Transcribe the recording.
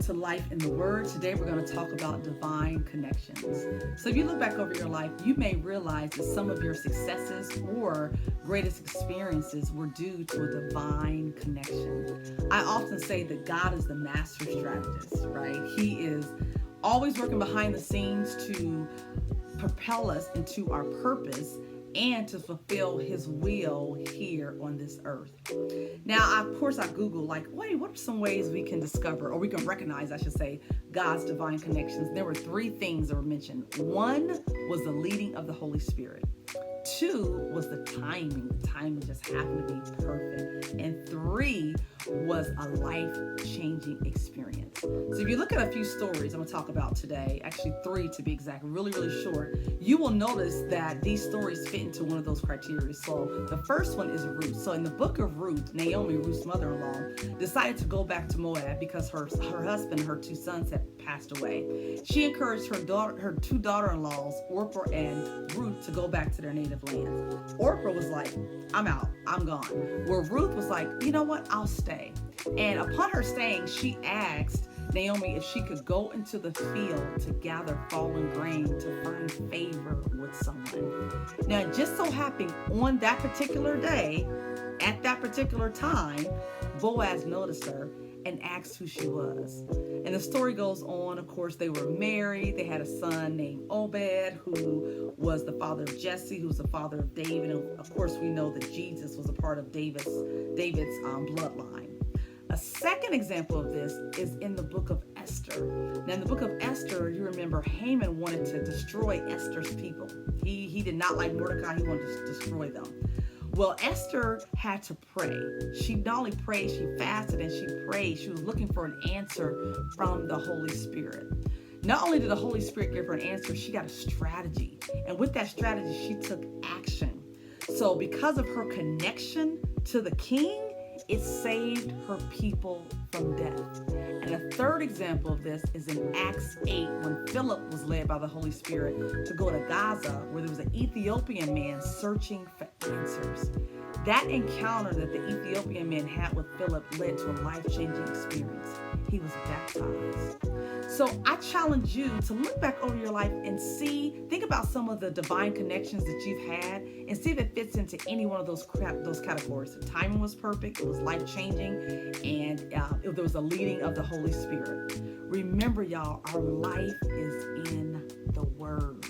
to Life in the Word. Today we're going to talk about divine connections. So if you look back over your life, you may realize that some of your successes or greatest experiences were due to a divine connection. I often say that God is the master strategist, right? He is always working behind the scenes to propel us into our purpose and to fulfill his will here on this earth. Now, of course, I Google, wait, what are some ways we can discover, or we can recognize, I should say, God's divine connections? There were three things that were mentioned. One was the leading of the Holy Spirit. Two was the timing. The timing just happened to be perfect. And three was a life-changing experience. So if you look at a few stories I'm going to talk about today, actually three to be exact, really, really short, you will notice that these stories fit into one of those criteria. So the first one is Ruth. So in the book of Ruth, Naomi, Ruth's mother-in-law, decided to go back to Moab because her husband and her two sons had passed away. She encouraged her two daughter-in-laws, Orpah and Ruth, to go back to their native land. Orpah was like, I'm out, I'm gone. Where Ruth was like, you know what, I'll stay. And upon her staying, she asked Naomi if she could go into the field to gather fallen grain to find favor with someone. Now, it just so happened on that particular day, at that particular time, Boaz noticed her and asked who she was. And the story goes on. Of course, they were married. They had a son named Obed, who was the father of Jesse, who was the father of David. And of course, we know that Jesus was a part of David's bloodline. A second example of this is in the book of Esther. Now, in the book of Esther, you remember Haman wanted to destroy Esther's people. He did not like Mordecai. He wanted to destroy them. Well, Esther had to pray. She not only prayed, she fasted and she prayed. She was looking for an answer from the Holy Spirit. Not only did the Holy Spirit give her an answer, she got a strategy. And with that strategy, she took action. So because of her connection to the king, it saved her people from death. And a third example of this is in Acts 8, when Philip was led by the Holy Spirit to go to Gaza, where there was an Ethiopian man searching for answers. That encounter that the Ethiopian man had with Philip led to a life-changing experience. He was baptized. So I challenge you to look back over your life and think about some of the divine connections that you've had and see if it fits into any one of those categories. The timing was perfect, it was life-changing, and there was a leading of the Holy Spirit. Remember, y'all, our life is in the Word.